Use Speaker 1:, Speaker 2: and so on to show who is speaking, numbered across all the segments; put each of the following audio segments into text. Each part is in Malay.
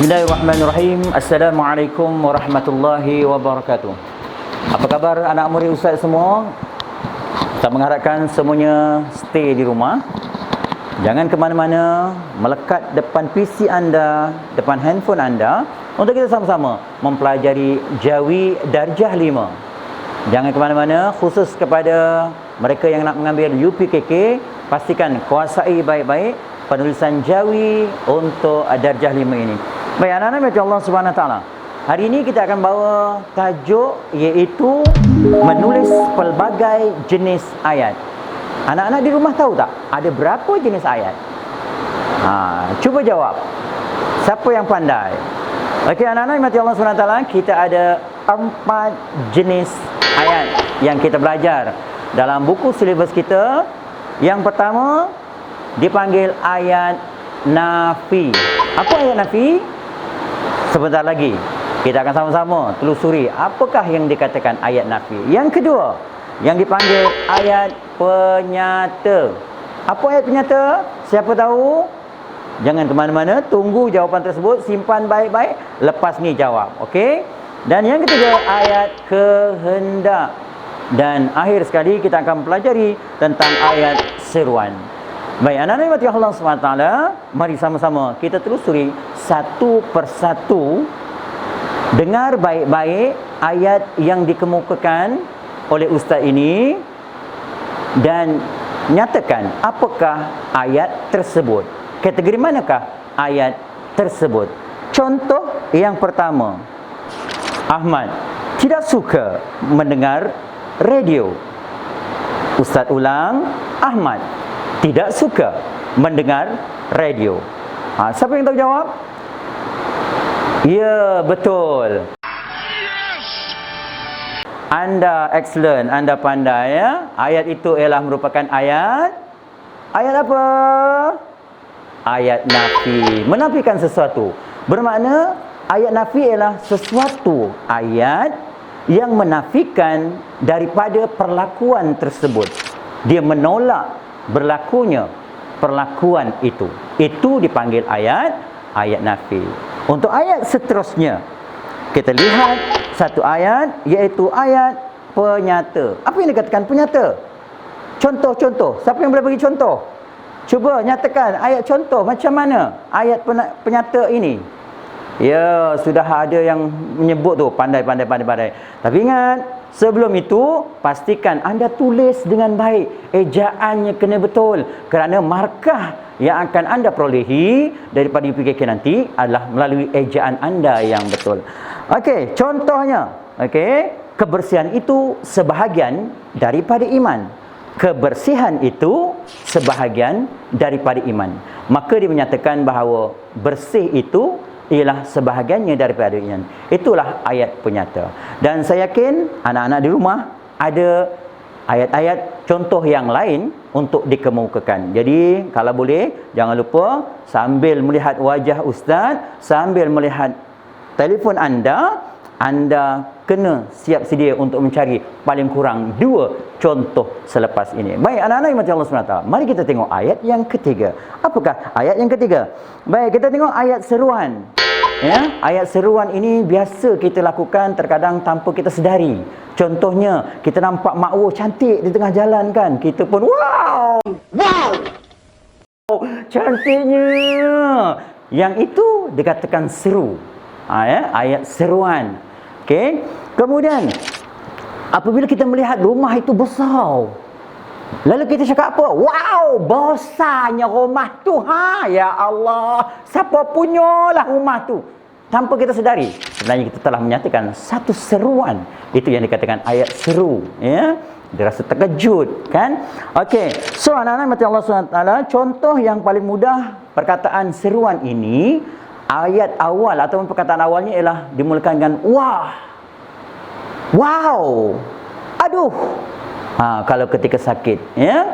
Speaker 1: Bismillahirrahmanirrahim. Assalamualaikum warahmatullahi wabarakatuh. Apa khabar anak murid Ustaz semua? Saya mengharapkan semuanya stay di rumah. Jangan ke mana-mana, melekat depan PC anda, depan handphone anda, untuk kita sama-sama mempelajari Jawi Darjah 5. Jangan ke mana-mana, khusus kepada mereka yang nak mengambil UPKK, pastikan kuasai baik-baik penulisan Jawi untuk Darjah 5 ini. Baik, anak-anak macam Allah Subhanahu Wa Taala. Hari ini kita akan bawa tajuk iaitu menulis pelbagai jenis ayat. Anak-anak di rumah tahu tak ada berapa jenis ayat? Cuba jawab. Siapa yang pandai? Okey, anak-anak macam Allah Subhanahu Wa Taala, kita ada 4 jenis ayat yang kita belajar dalam buku silibus kita. Yang pertama dipanggil ayat nafi. Apa ayat nafi? Sebentar lagi kita akan sama-sama telusuri apakah yang dikatakan ayat nafi. Yang kedua, yang dipanggil ayat penyata. Apa ayat penyata? Siapa tahu? Jangan ke mana-mana, tunggu jawapan tersebut, simpan baik-baik, lepas ni jawab. Okey? Dan yang ketiga, ayat kehendak. Dan akhir sekali kita akan pelajari tentang ayat seruan. Baik, anak-anak yang Allah SWT, mari sama-sama kita telusuri satu persatu. Dengar baik-baik ayat yang dikemukakan oleh Ustaz ini dan nyatakan apakah ayat tersebut. Kategori manakah ayat tersebut? Contoh yang pertama, Ahmad tidak suka mendengar radio. Ustaz ulang, Ahmad tidak suka mendengar radio. Siapa yang tahu jawab? Ya, betul. Anda excellent, anda pandai ya. Ayat itu ialah merupakan ayat apa? Ayat nafi, menafikan sesuatu. Bermakna ayat nafi ialah sesuatu ayat yang menafikan daripada perlakuan tersebut. Dia menolak berlakunya perlakuan itu. Itu dipanggil ayat nafi. Untuk ayat seterusnya, kita lihat satu ayat, iaitu ayat penyata. Apa yang dikatakan penyata? Contoh-contoh. Siapa yang boleh bagi contoh? Cuba nyatakan ayat contoh macam mana ayat penyata ini. Ya, sudah ada yang menyebut tu, pandai. Tapi ingat, sebelum itu pastikan anda tulis dengan baik. Ejaannya kena betul, kerana markah yang akan anda perolehi daripada UPKK nanti adalah melalui ejaan anda yang betul. Okey, contohnya, okey, kebersihan itu sebahagian daripada iman. Kebersihan itu sebahagian daripada iman. Maka dia menyatakan bahawa bersih itu ialah sebahagiannya daripada iman. Itulah ayat penyata. Dan saya yakin anak-anak di rumah ada ayat-ayat contoh yang lain untuk dikemukakan. Jadi kalau boleh, jangan lupa sambil melihat wajah Ustaz, sambil melihat telefon anda kena siap sedia untuk mencari paling kurang 2 contoh selepas ini. Baik, anak-anak yang mati Allah SWT, mari kita tengok ayat yang ketiga. Apakah ayat yang ketiga? Baik, kita tengok ayat seruan. Ya, ayat seruan ini biasa kita lakukan terkadang tanpa kita sedari. Contohnya, kita nampak makwo cantik di tengah jalan kan, kita pun wow, cantiknya. Yang itu dikatakan seru. Ayat seruan. Okey. Kemudian apabila kita melihat rumah itu besar, lalu kita cakap apa? Wow, besarnya rumah tu. Ya Allah, siapa punyalah rumah tu? Tanpa kita sedari, sebenarnya kita telah menyatakan satu seruan. Itu yang dikatakan ayat seru, ya. Dia rasa terkejut, kan? Okey. So anak-anak mati Allah SWT, contoh yang paling mudah perkataan seruan ini, ayat awal ataupun perkataan awalnya ialah dimulakan dengan wah. Wow. Aduh. Kalau ketika sakit, ya.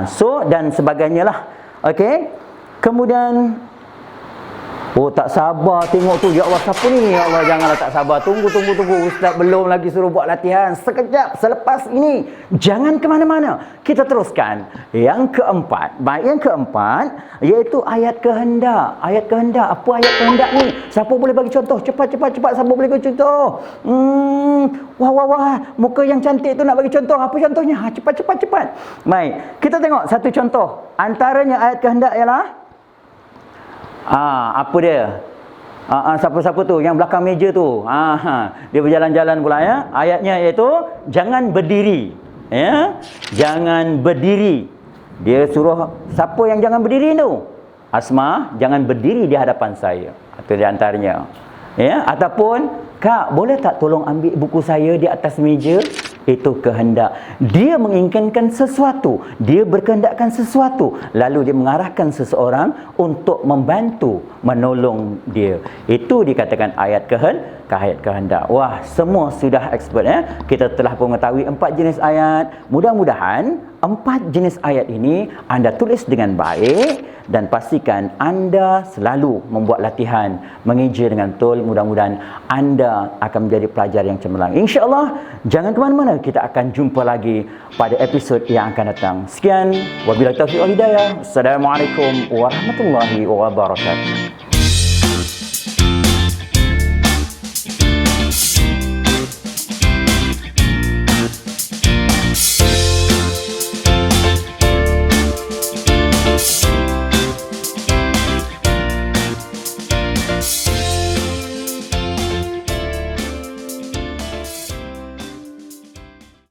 Speaker 1: So dan sebagainya lah. Okey. Kemudian Oh, tak sabar tengok tu. Ya Allah, siapa ni? Ya Allah, janganlah tak sabar. Tunggu. Ustaz belum lagi suruh buat latihan. Sekejap selepas ini. Jangan ke mana-mana. Kita teruskan. Yang keempat. Baik, yang keempat, iaitu ayat kehendak. Ayat kehendak. Apa ayat kehendak ni? Siapa boleh bagi contoh? Cepat. Siapa boleh bagi contoh? Wah. Muka yang cantik tu nak bagi contoh. Apa contohnya? Cepat. Baik. Kita tengok satu contoh. Antaranya ayat kehendak ialah apa dia? Siapa tu yang belakang meja tu? Dia berjalan-jalan pula ya. Ayatnya iaitu jangan berdiri. Ya. Jangan berdiri. Dia suruh siapa yang jangan berdiri tu? Asma, jangan berdiri di hadapan saya. Itu di antaranya. Ya, ataupun Kak, boleh tak tolong ambil buku saya di atas meja? Itu kehendak. Dia menginginkan sesuatu, dia berkehendakkan sesuatu, lalu dia mengarahkan seseorang untuk membantu, menolong dia. Itu dikatakan ayat kehendak. Wah, semua sudah expert ya. Kita telah mengetahui 4 jenis ayat. Mudah-mudahan 4 jenis ayat ini anda tulis dengan baik dan pastikan anda selalu membuat latihan mengeja dengan betul. Mudah-mudahan anda akan menjadi pelajar yang cemerlang. InsyaAllah, jangan ke mana-mana. Kita akan jumpa lagi pada episod yang akan datang. Sekian, wabillahi taufiq wal hidayah. Assalamualaikum warahmatullahi wabarakatuh.